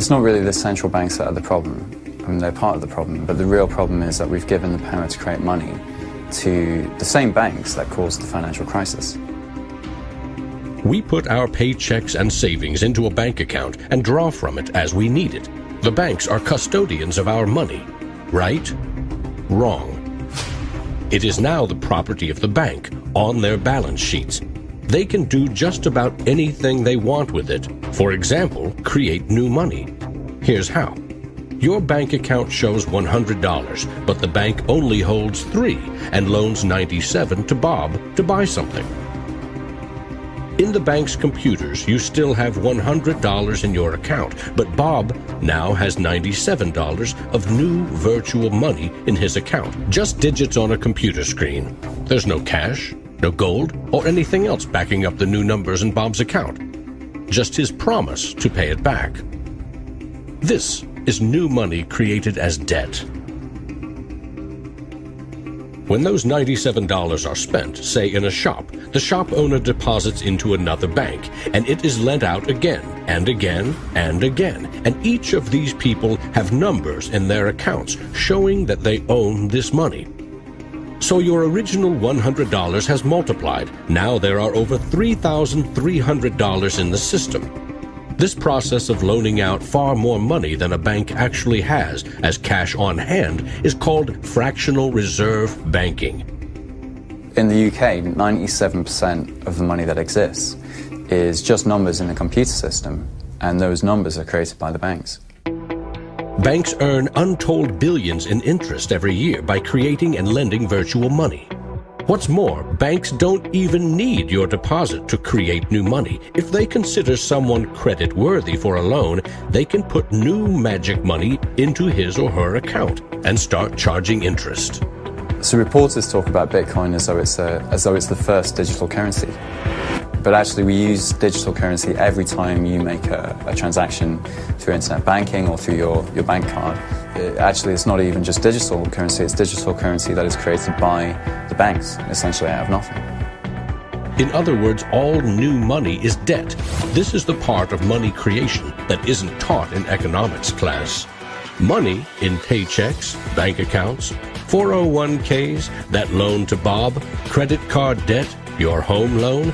It's not really the central banks that are the problem. I mean, they're part of the problem, but the real problem is that we've given the power to create money to the same banks that caused the financial crisis. We put our paychecks and savings into a bank account and draw from it as we need it. The banks are custodians of our money. Right? Wrong. It is now the property of the bank on their balance sheets. They can do just about anything they want with it. For example, create new money. Here's how. Your bank account shows $100, but the bank only holds $3 and loans $97 to Bob to buy something. In the bank's computers, you still have $100 in your account, but Bob now has $97 of new virtual money in his account. Just digits on a computer screen. There's no cash, no gold, or anything else backing up the new numbers in Bob's account. Just his promise to pay it back. This is new money created as debt. When those $97 are spent, say in a shop, the shop owner deposits into another bank, and it is lent out again and again and again. And each of these people have numbers in their accounts showing that they own this money. So your original $100 has multiplied. Now there are over $3,300 in the system. This process of loaning out far more money than a bank actually has as cash on hand is called fractional reserve banking. In the UK, 97% of the money that exists is just numbers in the computer system, and those numbers are created by the banks. Banks earn untold billions in interest every year by creating and lending virtual money. What's more, banks don't even need your deposit to create new money. If they consider someone credit-worthy for a loan, they can put new magic money into his or her account and start charging interest. So reporters talk about Bitcoin as though it's the first digital currency. But actually we use digital currency every time you make a transaction through internet banking or through your bank card. Actually, it's not even just digital currency, it's digital currency that is created by the banks, essentially out of nothing. In other words, all new money is debt. This is the part of money creation that isn't taught in economics class. Money in paychecks, bank accounts, 401ks, that loan to Bob, credit card debt, your home loan,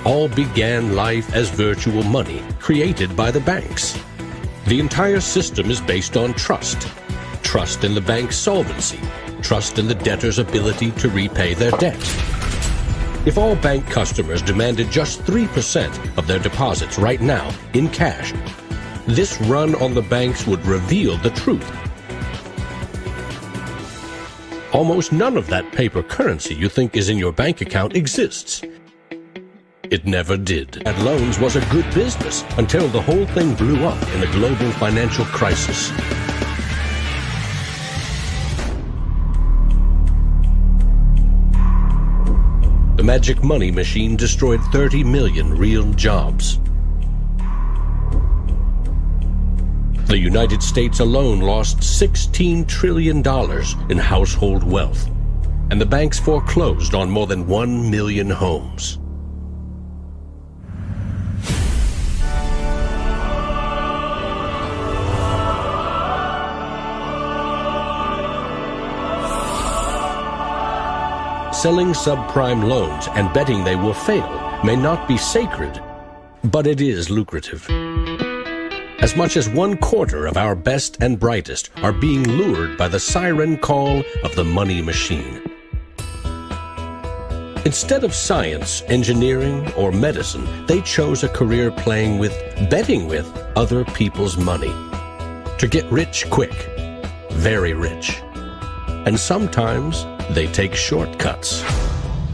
all began life as virtual money created by the banks. The entire system is based on trust. Trust in the bank's solvency. Trust in the debtor's ability to repay their debt. If all bank customers demanded just 3% of their deposits right now in cash, this run on the banks would reveal the truth. Almost none of that paper currency you think is in your bank account exists. It never did. And loans was a good business until the whole thing blew up in the global financial crisis. The magic money machine destroyed 30 million real jobs. The United States alone lost $16 trillion in household wealth, and the banks foreclosed on more than 1 million homes. Selling subprime loans and betting they will fail may not be sacred, but it is lucrative. As much as 1/4 of our best and brightest are being lured by the siren call of the money machine. Instead of science, engineering, or medicine, they chose a career betting with other people's money. To get rich quick, very rich. And sometimes they take shortcuts.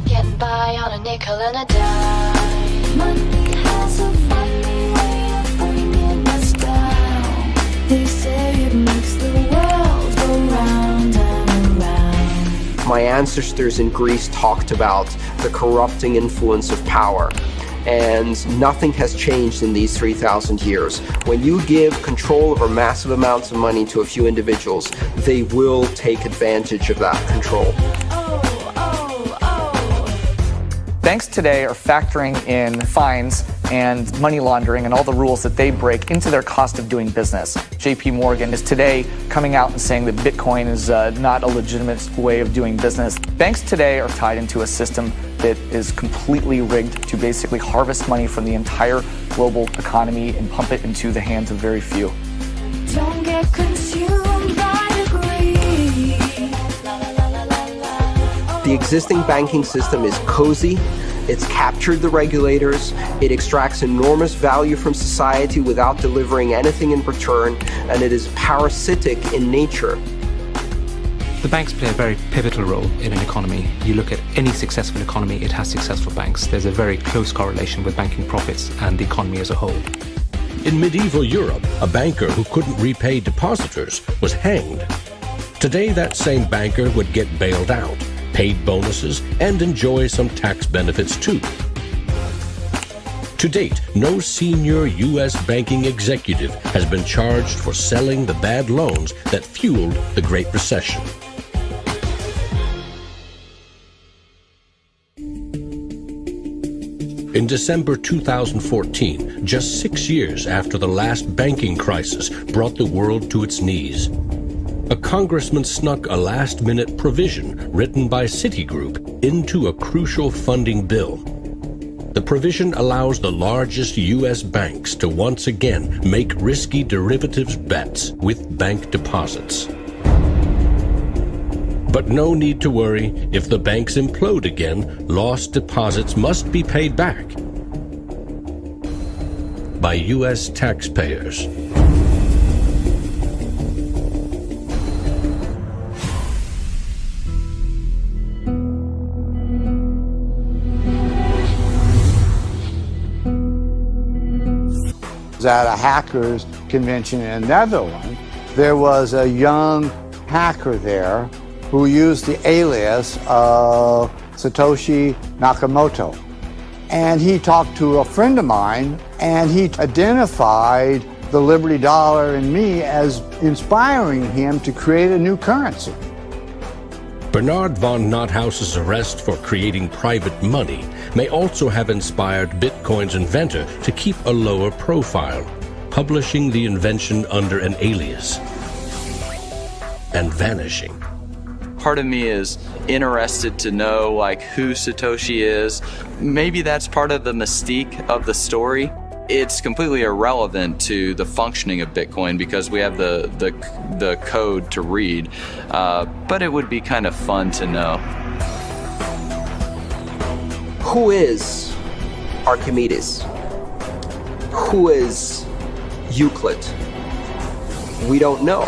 Getting by on a nickel and a dime. Money has a funny way of bringing us down. They say it makes the world go round and around. My ancestors in Greece talked about the corrupting influence of power. And nothing has changed in these 3,000 years. When you give control over massive amounts of money to a few individuals, they will take advantage of that control. Banks today are factoring in fines and money laundering and all the rules that they break into their cost of doing business. JP Morgan is today coming out and saying that Bitcoin is not a legitimate way of doing business. Banks today are tied into a system that is completely rigged to basically harvest money from the entire global economy and pump it into the hands of very few. Don't get consumed by the greed. The existing banking system is cozy, it's captured the regulators, it extracts enormous value from society without delivering anything in return, and it is parasitic in nature. The banks play a very pivotal role in an economy. You look at any successful economy, it has successful banks. There's a very close correlation with banking profits and the economy as a whole. In medieval Europe, a banker who couldn't repay depositors was hanged. Today, that same banker would get bailed out, paid bonuses, and enjoy some tax benefits too. To date, no senior U.S. banking executive has been charged for selling the bad loans that fueled the Great Recession. In December 2014, just 6 years after the last banking crisis brought the world to its knees, a congressman snuck a last-minute provision written by Citigroup into a crucial funding bill. The provision allows the largest U.S. banks to once again make risky derivatives bets with bank deposits. But no need to worry. If the banks implode again, lost deposits must be paid back by U.S. taxpayers. At a hackers convention in the Netherlands, there was a young hacker there who used the alias of Satoshi Nakamoto. And he talked to a friend of mine, and he identified the Liberty Dollar and me as inspiring him to create a new currency. Bernard von Nothaus's arrest for creating private money may also have inspired Bitcoin's inventor to keep a lower profile, publishing the invention under an alias and vanishing. Part of me is interested to know who Satoshi is. Maybe that's part of the mystique of the story. It's completely irrelevant to the functioning of Bitcoin because we have the code to read, but it would be kind of fun to know. Who is Archimedes? Who is Euclid? We don't know.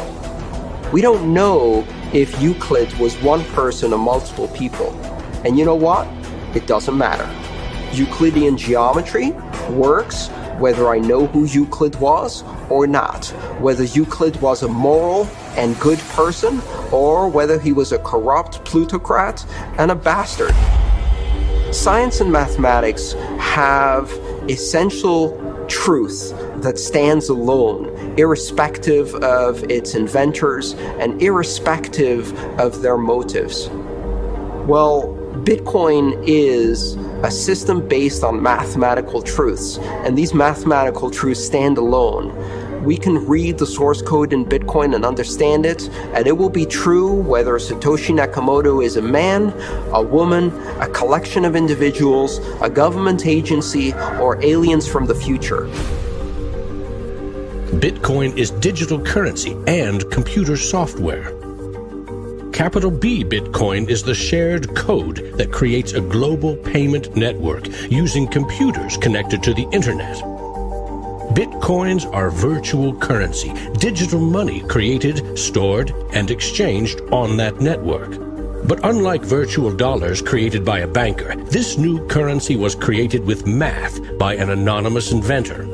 We don't know if Euclid was one person or multiple people. And you know what? It doesn't matter. Euclidean geometry works whether I know who Euclid was or not, whether Euclid was a moral and good person or whether he was a corrupt plutocrat and a bastard. Science and mathematics have essential truth that stands alone, irrespective of its inventors and irrespective of their motives. Well, Bitcoin is a system based on mathematical truths, and these mathematical truths stand alone. We can read the source code in Bitcoin and understand it, and it will be true whether Satoshi Nakamoto is a man, a woman, a collection of individuals, a government agency, or aliens from the future. Bitcoin is digital currency and computer software. Capital B Bitcoin is the shared code that creates a global payment network using computers connected to the internet. Bitcoins are virtual currency, digital money created, stored, and exchanged on that network. But unlike virtual dollars created by a banker, this new currency was created with math by an anonymous inventor.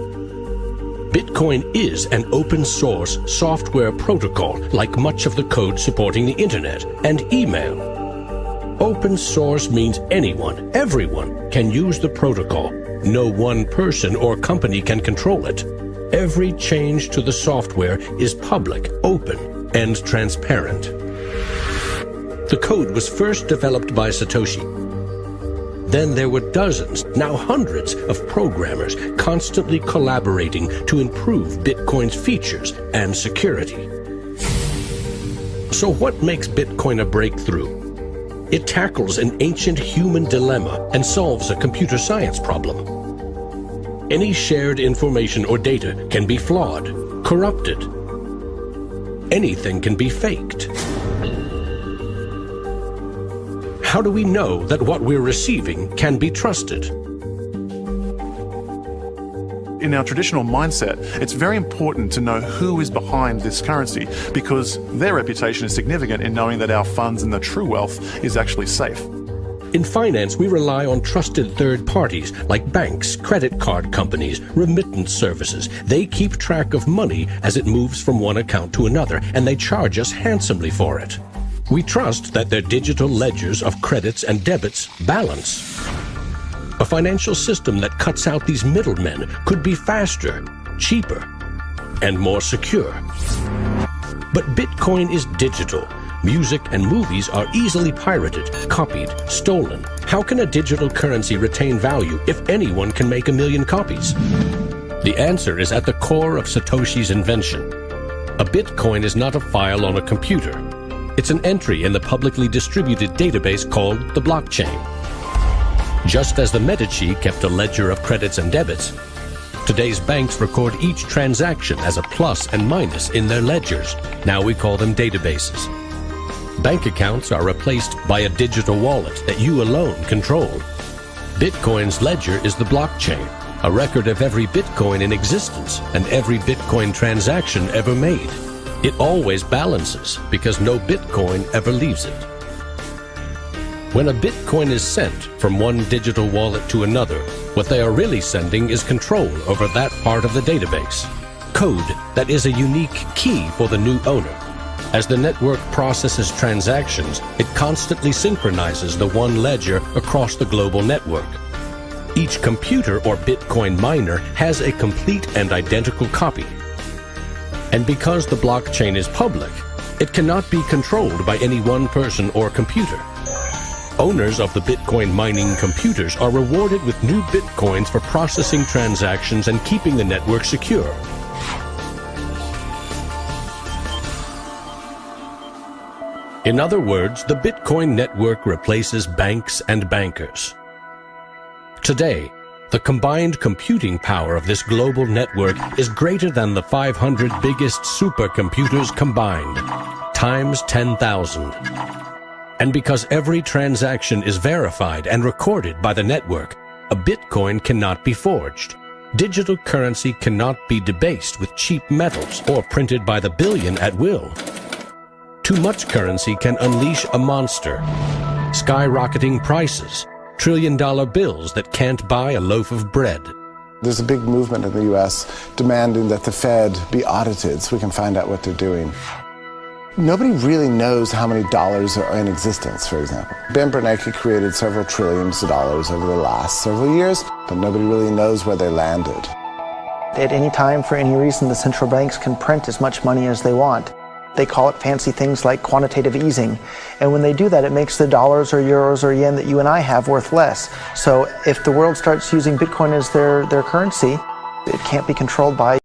Bitcoin is an open-source software protocol like much of the code supporting the internet and email. Open source means anyone, everyone can use the protocol. No one person or company can control it. Every change to the software is public, open, and transparent. The code was first developed by Satoshi. Then there were dozens, now hundreds, of programmers constantly collaborating to improve Bitcoin's features and security. So what makes Bitcoin a breakthrough? It tackles an ancient human dilemma and solves a computer science problem. Any shared information or data can be flawed, corrupted. Anything can be faked. How do we know that what we're receiving can be trusted? In our traditional mindset, it's very important to know who is behind this currency because their reputation is significant in knowing that our funds and the true wealth is actually safe. In finance, we rely on trusted third parties like banks, credit card companies, remittance services. They keep track of money as it moves from one account to another, and they charge us handsomely for it. We trust that their digital ledgers of credits and debits balance. A financial system that cuts out these middlemen could be faster, cheaper, and more secure. But Bitcoin is digital. Music and movies are easily pirated, copied, stolen. How can a digital currency retain value if anyone can make 1 million copies? The answer is at the core of Satoshi's invention. A Bitcoin is not a file on a computer. It's an entry in the publicly distributed database called the blockchain. Just as the Medici kept a ledger of credits and debits, today's banks record each transaction as a plus and minus in their ledgers. Now we call them databases. Bank accounts are replaced by a digital wallet that you alone control. Bitcoin's ledger is the blockchain, a record of every Bitcoin in existence and every Bitcoin transaction ever made. It always balances because no Bitcoin ever leaves it. When a Bitcoin is sent from one digital wallet to another, what they are really sending is control over that part of the database. Code that is a unique key for the new owner. As the network processes transactions, it constantly synchronizes the one ledger across the global network. Each computer or Bitcoin miner has a complete and identical copy. And because the blockchain is public, it cannot be controlled by any one person or computer. Owners of the Bitcoin mining computers are rewarded with new Bitcoins for processing transactions and keeping the network secure. In other words, the Bitcoin network replaces banks and bankers. Today, the combined computing power of this global network is greater than the 500 biggest supercomputers combined, times 10,000. And because every transaction is verified and recorded by the network, a Bitcoin cannot be forged. Digital currency cannot be debased with cheap metals or printed by the billion at will. Too much currency can unleash a monster, skyrocketing prices, trillion-dollar bills that can't buy a loaf of bread. There's a big movement in the U.S. demanding that the Fed be audited so we can find out what they're doing. Nobody really knows how many dollars are in existence, for example. Ben Bernanke created several trillions of dollars over the last several years, but nobody really knows where they landed. At any time, for any reason, the central banks can print as much money as they want. They call it fancy things like quantitative easing. And when they do that, it makes the dollars or euros or yen that you and I have worth less. So if the world starts using Bitcoin as their currency, it can't be controlled by